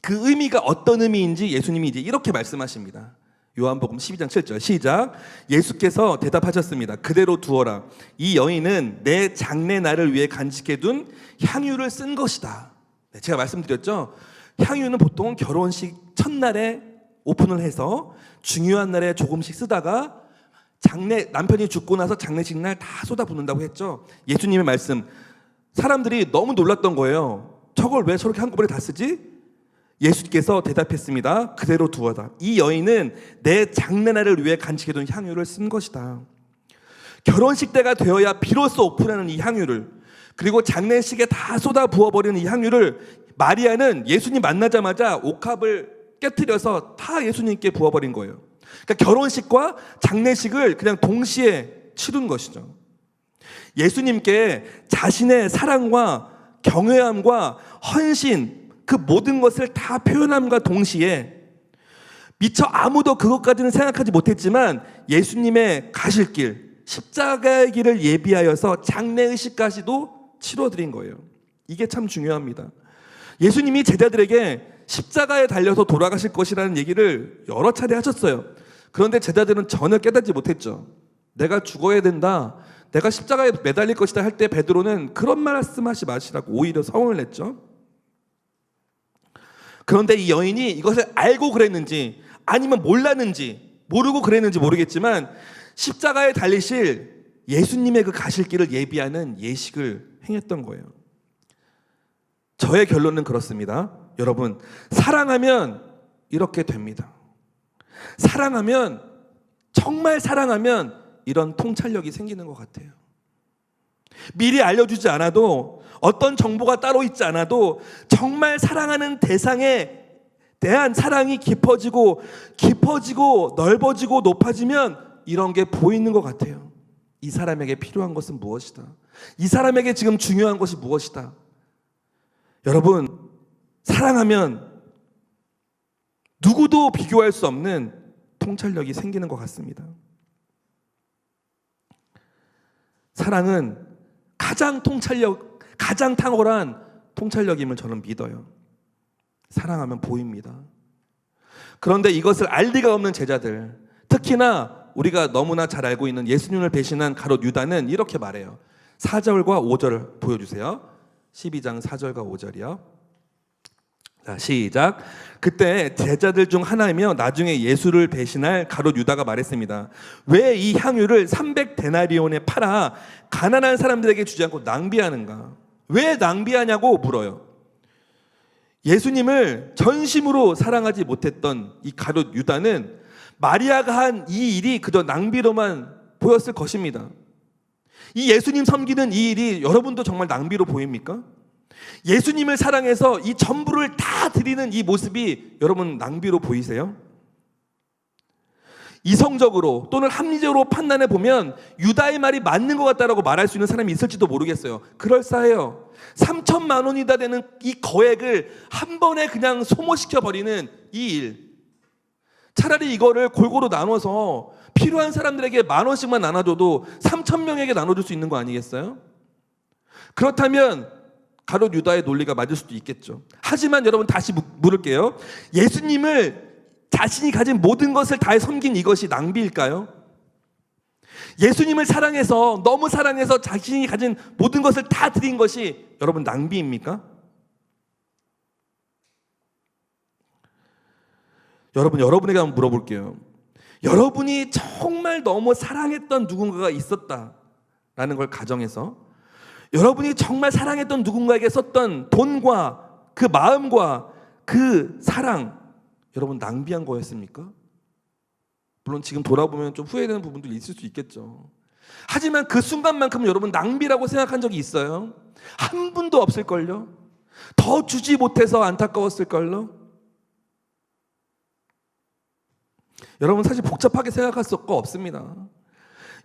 그 의미가 어떤 의미인지 예수님이 이제 이렇게 말씀하십니다. 요한복음 12장 7절 시작. 예수께서 대답하셨습니다. 그대로 두어라. 이 여인은 내 장례날을 위해 간직해둔 향유를 쓴 것이다. 네, 제가 말씀드렸죠. 향유는 보통 결혼식 첫날에 오픈을 해서 중요한 날에 조금씩 쓰다가 남편이 죽고 나서 장례식 날 다 쏟아붓는다고 했죠. 예수님의 말씀, 사람들이 너무 놀랐던 거예요. 저걸 왜 저렇게 한꺼번에 다 쓰지? 예수께서 대답했습니다. 그대로 두어다. 이 여인은 내 장례날을 위해 간직해둔 향유를 쓴 것이다. 결혼식 때가 되어야 비로소 오픈하는 이 향유를, 그리고 장례식에 다 쏟아 부어버리는 이 향유를 마리아는 예수님 만나자마자 옥합을 깨트려서 다 예수님께 부어버린 거예요. 그러니까 결혼식과 장례식을 그냥 동시에 치른 것이죠. 예수님께 자신의 사랑과 경외함과 헌신, 그 모든 것을 다 표현함과 동시에 미처 아무도 그것까지는 생각하지 못했지만 예수님의 가실 길, 십자가의 길을 예비하여서 장례의식까지도 치러드린 거예요. 이게 참 중요합니다. 예수님이 제자들에게 십자가에 달려서 돌아가실 것이라는 얘기를 여러 차례 하셨어요. 그런데 제자들은 전혀 깨닫지 못했죠. 내가 죽어야 된다, 내가 십자가에 매달릴 것이다 할 때 베드로는 그런 말씀하지 마시라고 오히려 서원을 냈죠. 그런데 이 여인이 이것을 알고 그랬는지 아니면 몰랐는지, 모르고 그랬는지 모르겠지만 십자가에 달리실 예수님의 그 가실 길을 예비하는 예식을 행했던 거예요. 저의 결론은 그렇습니다. 여러분, 사랑하면 이렇게 됩니다. 사랑하면, 정말 사랑하면 이런 통찰력이 생기는 것 같아요. 미리 알려주지 않아도, 어떤 정보가 따로 있지 않아도 정말 사랑하는 대상에 대한 사랑이 깊어지고 넓어지고 높아지면 이런 게 보이는 것 같아요. 이 사람에게 필요한 것은 무엇이다, 이 사람에게 지금 중요한 것이 무엇이다. 여러분, 사랑하면 누구도 비교할 수 없는 통찰력이 생기는 것 같습니다. 사랑은 가장 탁월한 통찰력임을 저는 믿어요. 사랑하면 보입니다. 그런데 이것을 알 리가 없는 제자들, 특히나 우리가 너무나 잘 알고 있는 예수님을 배신한 가롯 유다는 이렇게 말해요. 4절과 5절을 보여주세요. 12장 4절과 5절이요. 자, 시작. 그때 제자들 중 하나이며 나중에 예수를 배신할 가롯 유다가 말했습니다. 왜 이 향유를 300데나리온에 팔아 가난한 사람들에게 주지 않고 낭비하는가? 왜 낭비하냐고 물어요. 예수님을 전심으로 사랑하지 못했던 이 가롯 유다는 마리아가 한 이 일이 그저 낭비로만 보였을 것입니다. 이 예수님 섬기는 이 일이 여러분도 정말 낭비로 보입니까? 예수님을 사랑해서 이 전부를 다 드리는 이 모습이 여러분 낭비로 보이세요? 이성적으로 또는 합리적으로 판단해 보면 유다의 말이 맞는 것 같다라고 말할 수 있는 사람이 있을지도 모르겠어요. 그럴싸해요. 3천만 원이나 되는 이 거액을 한 번에 그냥 소모시켜 버리는 이 일, 차라리 이거를 골고루 나눠서 필요한 사람들에게 10,000원씩만 나눠줘도 3,000명에게 나눠줄 수 있는 거 아니겠어요? 그렇다면 가롯 유다의 논리가 맞을 수도 있겠죠. 하지만 여러분, 다시 물을게요. 예수님을 자신이 가진 모든 것을 다해 섬긴 이것이 낭비일까요? 예수님을 사랑해서, 너무 사랑해서 자신이 가진 모든 것을 다 드린 것이 여러분 낭비입니까? 여러분에게 한번 물어볼게요. 여러분이 정말 너무 사랑했던 누군가가 있었다라는 걸 가정해서 여러분이 정말 사랑했던 누군가에게 썼던 돈과 그 마음과 그 사랑, 여러분 낭비한 거였습니까? 물론 지금 돌아보면 좀 후회되는 부분도 있을 수 있겠죠. 하지만 그 순간만큼 여러분 낭비라고 생각한 적이 있어요? 한 분도 없을걸요? 더 주지 못해서 안타까웠을걸요? 여러분, 사실 복잡하게 생각할 수 없습니다.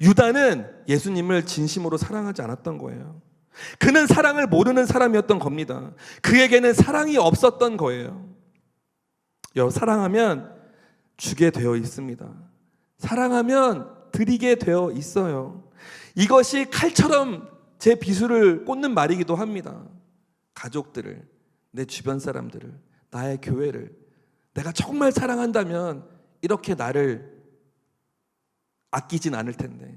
유다는 예수님을 진심으로 사랑하지 않았던 거예요. 그는 사랑을 모르는 사람이었던 겁니다. 그에게는 사랑이 없었던 거예요. 여러분, 사랑하면 주게 되어 있습니다. 사랑하면 드리게 되어 있어요. 이것이 칼처럼 제 비수를 꽂는 말이기도 합니다. 가족들을, 내 주변 사람들을, 나의 교회를 내가 정말 사랑한다면 이렇게 나를 아끼진 않을 텐데,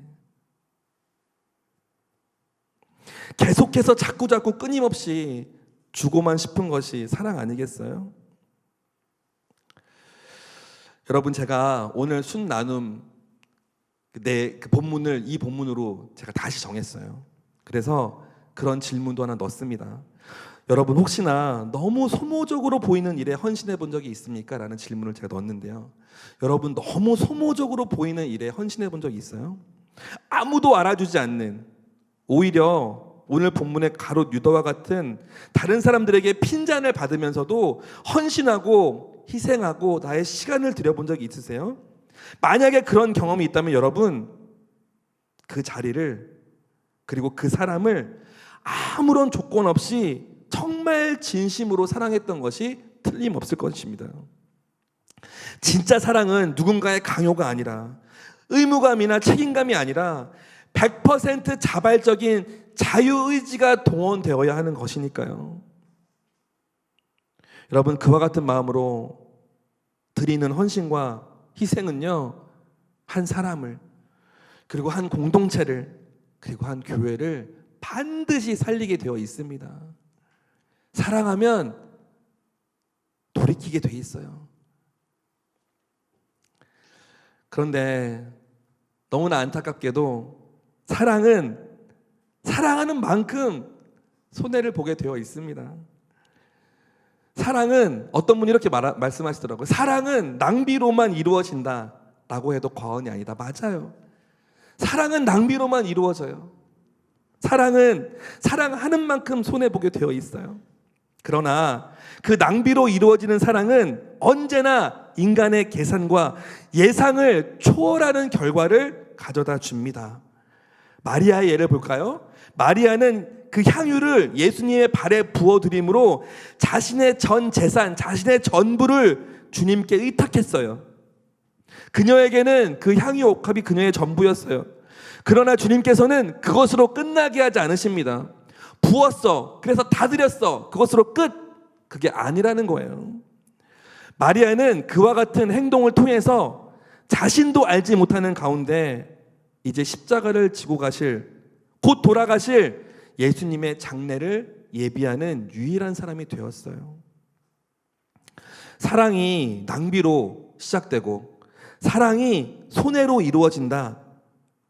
계속해서 자꾸자꾸 끊임없이 주고만 싶은 것이 사랑 아니겠어요? 여러분, 제가 오늘 순 나눔 그 본문을 이 본문으로 제가 다시 정했어요. 그래서 그런 질문도 하나 넣습니다. 여러분, 혹시나 너무 소모적으로 보이는 일에 헌신해 본 적이 있습니까? 라는 질문을 제가 넣었는데요. 여러분, 너무 소모적으로 보이는 일에 헌신해 본 적이 있어요? 아무도 알아주지 않는, 오히려 오늘 본문의 가롯 유다와 같은 다른 사람들에게 핀잔을 받으면서도 헌신하고 희생하고 나의 시간을 들여본 적이 있으세요? 만약에 그런 경험이 있다면 여러분, 그 자리를, 그리고 그 사람을 아무런 조건 없이 정말 진심으로 사랑했던 것이 틀림없을 것입니다. 진짜 사랑은 누군가의 강요가 아니라, 의무감이나 책임감이 아니라 100% 자발적인 자유의지가 동원되어야 하는 것이니까요. 여러분, 그와 같은 마음으로 드리는 헌신과 희생은요, 한 사람을, 그리고 한 공동체를, 그리고 한 교회를 반드시 살리게 되어 있습니다. 사랑하면 돌이키게 돼 있어요. 그런데 너무나 안타깝게도 사랑은 사랑하는 만큼 손해를 보게 되어 있습니다. 사랑은, 어떤 분이 이렇게 말씀하시더라고요. 사랑은 낭비로만 이루어진다 라고 해도 과언이 아니다. 맞아요. 사랑은 낭비로만 이루어져요. 사랑은 사랑하는 만큼 손해보게 되어 있어요. 그러나 그 낭비로 이루어지는 사랑은 언제나 인간의 계산과 예상을 초월하는 결과를 가져다 줍니다. 마리아의 예를 볼까요? 마리아는 그 향유를 예수님의 발에 부어드림으로 자신의 전 재산, 자신의 전부를 주님께 의탁했어요. 그녀에게는 그 향유 옥합이 그녀의 전부였어요. 그러나 주님께서는 그것으로 끝나게 하지 않으십니다. 부었어, 그래서 다 드렸어, 그것으로 끝. 그게 아니라는 거예요. 마리아는 그와 같은 행동을 통해서 자신도 알지 못하는 가운데 이제 십자가를 지고 가실, 곧 돌아가실 예수님의 장례를 예비하는 유일한 사람이 되었어요. 사랑이 낭비로 시작되고 사랑이 손해로 이루어진다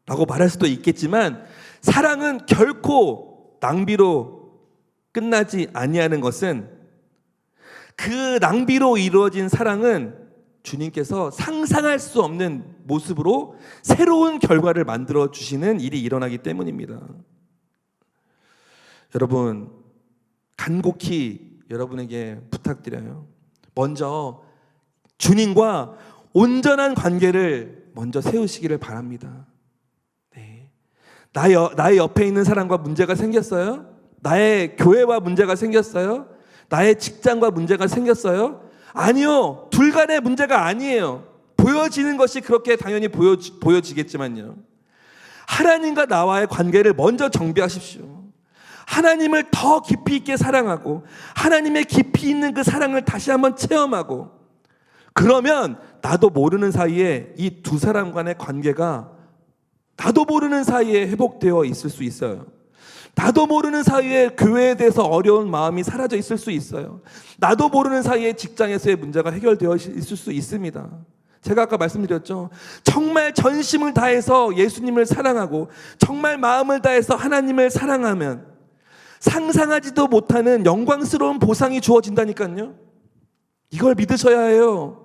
라고 말할 수도 있겠지만, 사랑은 결코 낭비로 끝나지 아니하는 것은, 그 낭비로 이루어진 사랑은 주님께서 상상할 수 없는 모습으로 새로운 결과를 만들어 주시는 일이 일어나기 때문입니다. 여러분, 간곡히 여러분에게 부탁드려요. 먼저 주님과 온전한 관계를 먼저 세우시기를 바랍니다. 네. 나의 옆에 있는 사람과 문제가 생겼어요? 나의 교회와 문제가 생겼어요? 나의 직장과 문제가 생겼어요? 아니요. 둘 간의 문제가 아니에요. 보여지는 것이 그렇게 당연히 보여지겠지만요. 하나님과 나와의 관계를 먼저 정비하십시오. 하나님을 더 깊이 있게 사랑하고 하나님의 깊이 있는 그 사랑을 다시 한번 체험하고, 그러면 나도 모르는 사이에 이 두 사람 간의 관계가 나도 모르는 사이에 회복되어 있을 수 있어요. 나도 모르는 사이에 교회에 대해서 어려운 마음이 사라져 있을 수 있어요. 나도 모르는 사이에 직장에서의 문제가 해결되어 있을 수 있습니다. 제가 아까 말씀드렸죠. 정말 전심을 다해서 예수님을 사랑하고 정말 마음을 다해서 하나님을 사랑하면 상상하지도 못하는 영광스러운 보상이 주어진다니까요. 이걸 믿으셔야 해요.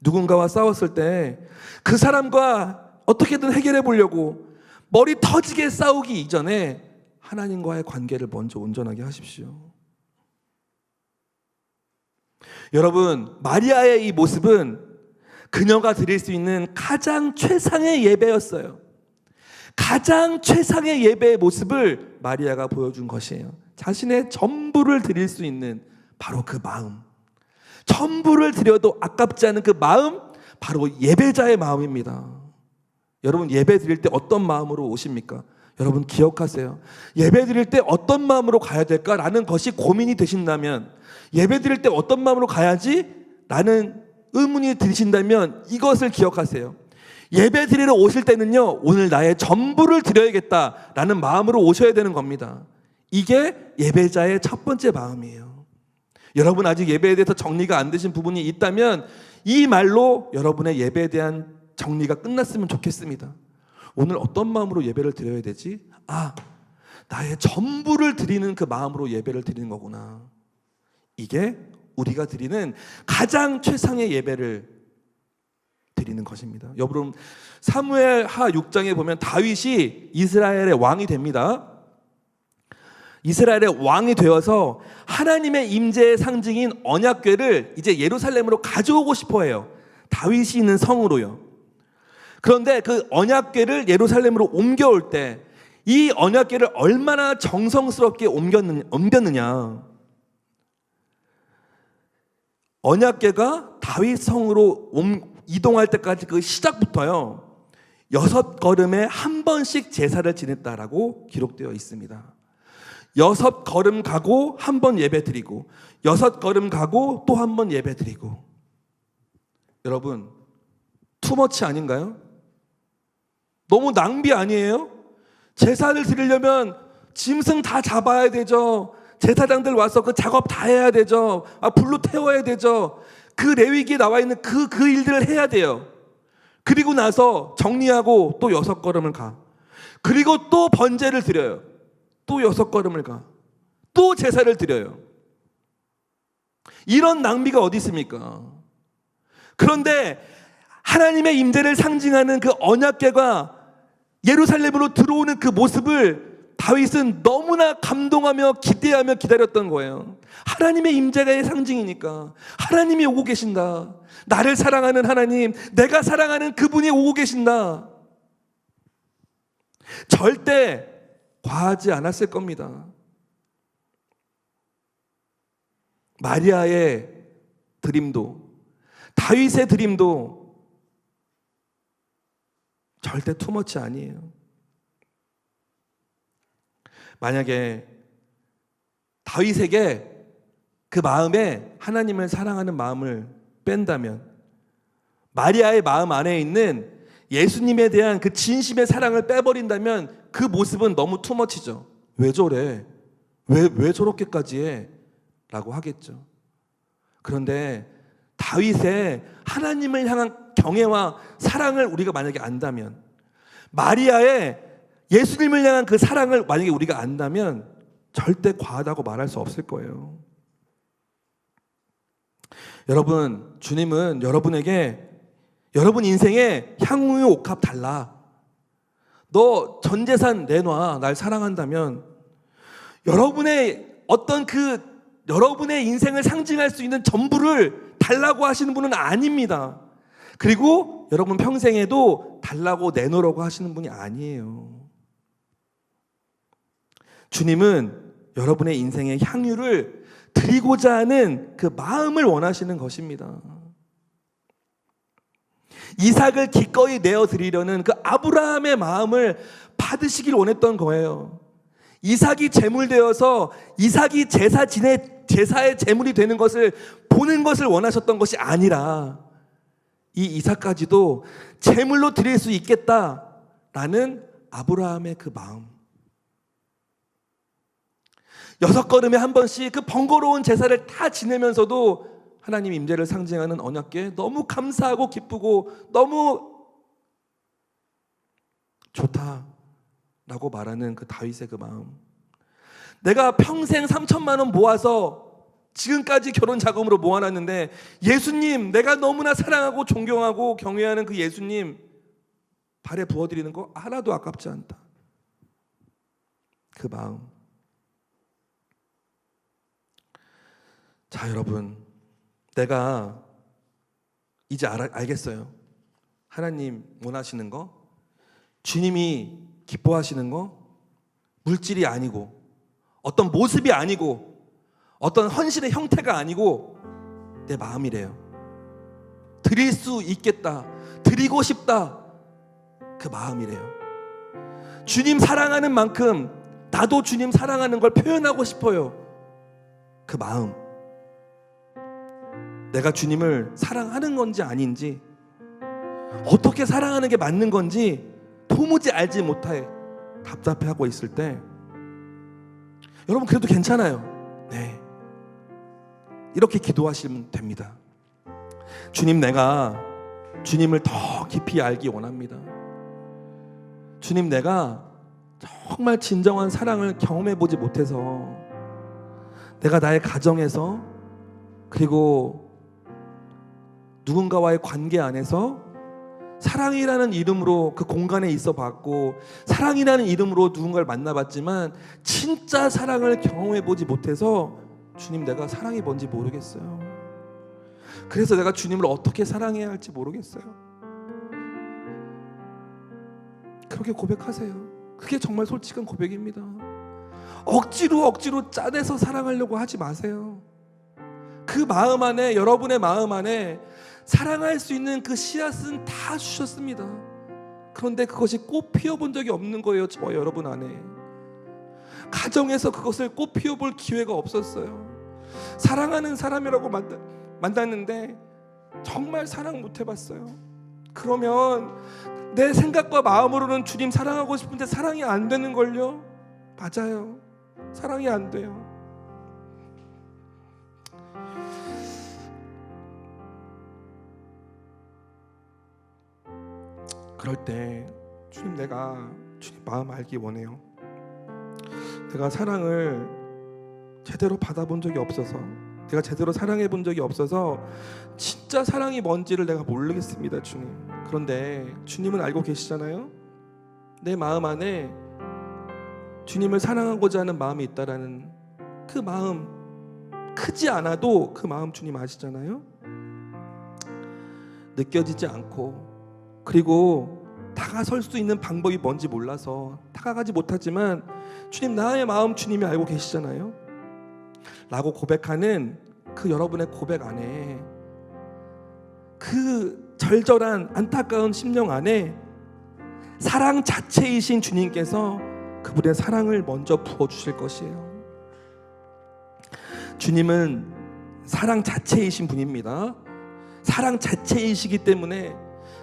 누군가와 싸웠을 때 그 사람과 어떻게든 해결해 보려고 머리 터지게 싸우기 이전에 하나님과의 관계를 먼저 온전하게 하십시오. 여러분, 마리아의 이 모습은 그녀가 드릴 수 있는 가장 최상의 예배였어요. 가장 최상의 예배의 모습을 마리아가 보여준 것이에요. 자신의 전부를 드릴 수 있는 바로 그 마음, 전부를 드려도 아깝지 않은 그 마음, 바로 예배자의 마음입니다. 여러분, 예배 드릴 때 어떤 마음으로 오십니까? 여러분 기억하세요. 예배 드릴 때 어떤 마음으로 가야 될까라는 것이 고민이 되신다면, 예배 드릴 때 어떤 마음으로 가야지? 라는 의문이 드신다면 이것을 기억하세요. 예배 드리러 오실 때는요, 오늘 나의 전부를 드려야겠다라는 마음으로 오셔야 되는 겁니다. 이게 예배자의 첫 번째 마음이에요. 여러분, 아직 예배에 대해서 정리가 안 되신 부분이 있다면 이 말로 여러분의 예배에 대한 정리가 끝났으면 좋겠습니다. 오늘 어떤 마음으로 예배를 드려야 되지? 나의 전부를 드리는 그 마음으로 예배를 드리는 거구나. 이게 우리가 드리는 가장 최상의 예배를 드리는 것입니다. 여러분, 사무엘하 6장에 보면 다윗이 이스라엘의 왕이 됩니다. 이스라엘의 왕이 되어서 하나님의 임재의 상징인 언약궤를 이제 예루살렘으로 가져오고 싶어 해요. 다윗이 있는 성으로요. 그런데 그 언약궤를 예루살렘으로 옮겨올 때 이 언약궤를 얼마나 정성스럽게 옮겼느냐. 언약궤가 다윗 성으로 이동할 때까지 그 시작부터요 6걸음에 한 번씩 제사를 지냈다라고 기록되어 있습니다. 6걸음 가고 한 번 예배 드리고 6걸음 가고 또 한 번 예배 드리고. 여러분 투머치 아닌가요? 너무 낭비 아니에요? 제사를 드리려면 짐승 다 잡아야 되죠. 제사장들 와서 그 작업 다 해야 되죠. 불로 태워야 되죠. 그 레위기에 나와 있는 그 일들을 해야 돼요. 그리고 나서 정리하고 또 6걸음을 가. 그리고 또 번제를 드려요. 또 6걸음을 가. 또 제사를 드려요. 이런 낭비가 어디 있습니까? 그런데 하나님의 임재를 상징하는 그 언약궤가 예루살렘으로 들어오는 그 모습을 다윗은 너무나 감동하며 기대하며 기다렸던 거예요. 하나님의 임재가의 상징이니까. 하나님이 오고 계신다. 나를 사랑하는 하나님, 내가 사랑하는 그분이 오고 계신다. 절대 과하지 않았을 겁니다. 마리아의 드림도, 다윗의 드림도 절대 투머치 아니에요. 만약에 다윗에게 그 마음에 하나님을 사랑하는 마음을 뺀다면, 마리아의 마음 안에 있는 예수님에 대한 그 진심의 사랑을 빼버린다면 그 모습은 너무 투머치죠. 왜 저래? 왜 저렇게까지 해? 라고 하겠죠. 그런데 다윗의 하나님을 향한 경애와 사랑을 우리가 만약에 안다면, 마리아의 예수님을 향한 그 사랑을 만약에 우리가 안다면 절대 과하다고 말할 수 없을 거예요. 여러분, 주님은 여러분에게 여러분 인생에 향후의 옥합 달라. 너 전 재산 내놔. 날 사랑한다면. 여러분의 어떤 여러분의 인생을 상징할 수 있는 전부를 달라고 하시는 분은 아닙니다. 그리고 여러분 평생에도 달라고 내놓으라고 하시는 분이 아니에요. 주님은 여러분의 인생의 향유를 드리고자 하는 그 마음을 원하시는 것입니다. 이삭을 기꺼이 내어드리려는 그 아브라함의 마음을 받으시길 원했던 거예요. 이삭이 제물되어서 이삭이 제사의 제물이 되는 것을 보는 것을 원하셨던 것이 아니라 이 이삭까지도 제물로 드릴 수 있겠다라는 아브라함의 그 마음. 6걸음에 한 번씩 그 번거로운 제사를 다 지내면서도 하나님 임재를 상징하는 언약궤 너무 감사하고 기쁘고 너무 좋다라고 말하는 그 다윗의 그 마음. 내가 평생 3천만 원 모아서 지금까지 결혼 자금으로 모아놨는데 예수님, 내가 너무나 사랑하고 존경하고 경외하는 그 예수님 발에 부어드리는 거 하나도 아깝지 않다. 그 마음. 자, 여러분, 내가 이제 알겠어요. 하나님 원하시는 거, 주님이 기뻐하시는 거, 물질이 아니고 어떤 모습이 아니고 어떤 헌신의 형태가 아니고 내 마음이래요. 드릴 수 있겠다, 드리고 싶다, 그 마음이래요. 주님 사랑하는 만큼 나도 주님 사랑하는 걸 표현하고 싶어요. 그 마음. 내가 주님을 사랑하는 건지 아닌지, 어떻게 사랑하는 게 맞는 건지 도무지 알지 못해 답답해하고 있을 때 여러분 그래도 괜찮아요. 네, 이렇게 기도하시면 됩니다. 주님, 내가 주님을 더 깊이 알기 원합니다. 주님, 내가 정말 진정한 사랑을 경험해보지 못해서 내가 나의 가정에서 그리고 누군가와의 관계 안에서 사랑이라는 이름으로 그 공간에 있어 봤고 사랑이라는 이름으로 누군가를 만나봤지만 진짜 사랑을 경험해보지 못해서 주님, 내가 사랑이 뭔지 모르겠어요. 그래서 내가 주님을 어떻게 사랑해야 할지 모르겠어요. 그렇게 고백하세요. 그게 정말 솔직한 고백입니다. 억지로 짜내서 사랑하려고 하지 마세요. 그 마음 안에, 여러분의 마음 안에 사랑할 수 있는 그 씨앗은 다 주셨습니다. 그런데 그것이 꽃 피워본 적이 없는 거예요. 저와 여러분 안에. 가정에서 그것을 꽃 피워볼 기회가 없었어요. 사랑하는 사람이라고 만났는데 정말 사랑 못 해봤어요. 그러면 내 생각과 마음으로는 주님 사랑하고 싶은데 사랑이 안 되는걸요? 맞아요. 사랑이 안 돼요. 그럴 때 주님, 내가 주님 마음 알기 원해요. 내가 사랑을 제대로 받아본 적이 없어서, 내가 제대로 사랑해 본 적이 없어서 진짜 사랑이 뭔지를 내가 모르겠습니다, 주님. 그런데 주님은 알고 계시잖아요. 내 마음 안에 주님을 사랑하고자 하는 마음이 있다라는 그 마음, 크지 않아도 그 마음 주님 아시잖아요. 느껴지지 않고, 그리고 다가설 수 있는 방법이 뭔지 몰라서 다가가지 못하지만 주님, 나의 마음 주님이 알고 계시잖아요 라고 고백하는 그 여러분의 고백 안에, 그 절절한 안타까운 심령 안에 사랑 자체이신 주님께서 그분의 사랑을 먼저 부어주실 것이에요. 주님은 사랑 자체이신 분입니다. 사랑 자체이시기 때문에,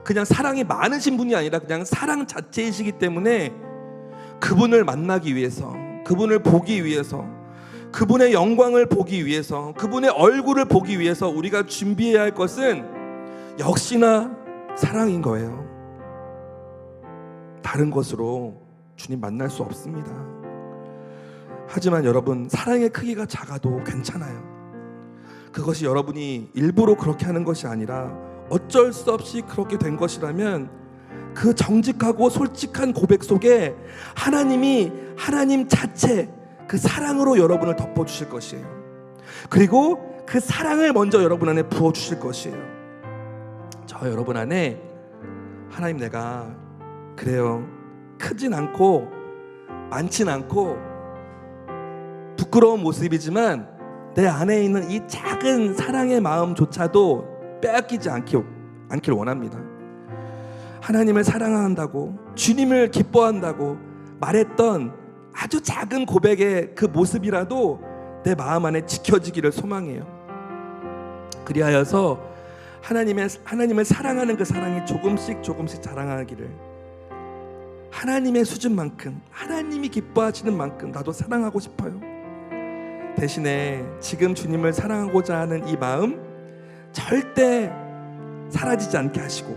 그냥 사랑이 많으신 분이 아니라 그냥 사랑 자체이시기 때문에 그분을 만나기 위해서, 그분을 보기 위해서, 그분의 영광을 보기 위해서, 그분의 얼굴을 보기 위해서 우리가 준비해야 할 것은 역시나 사랑인 거예요. 다른 것으로 주님 만날 수 없습니다. 하지만 여러분, 사랑의 크기가 작아도 괜찮아요. 그것이 여러분이 일부러 그렇게 하는 것이 아니라 어쩔 수 없이 그렇게 된 것이라면 그 정직하고 솔직한 고백 속에 하나님이 하나님 자체 그 사랑으로 여러분을 덮어주실 것이에요. 그리고 그 사랑을 먼저 여러분 안에 부어주실 것이에요. 저 여러분 안에 하나님, 내가 그래요, 크진 않고 많진 않고 부끄러운 모습이지만 내 안에 있는 이 작은 사랑의 마음조차도 빼앗기지 않길 원합니다. 하나님을 사랑한다고, 주님을 기뻐한다고 말했던 아주 작은 고백의 그 모습이라도 내 마음 안에 지켜지기를 소망해요. 그리하여서 하나님을 사랑하는 그 사랑이 조금씩 자라나기를, 하나님의 수준만큼, 하나님이 기뻐하시는 만큼 나도 사랑하고 싶어요. 대신에 지금 주님을 사랑하고자 하는 이 마음 절대 사라지지 않게 하시고,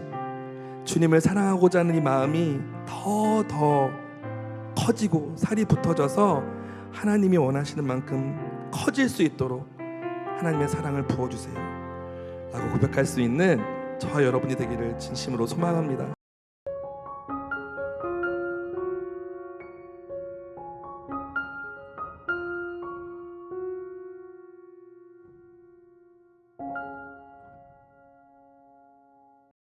주님을 사랑하고자 하는 이 마음이 더 커지고 살이 붙어져서 하나님이 원하시는 만큼 커질 수 있도록 하나님의 사랑을 부어주세요 라고 고백할 수 있는 저와 여러분이 되기를 진심으로 소망합니다.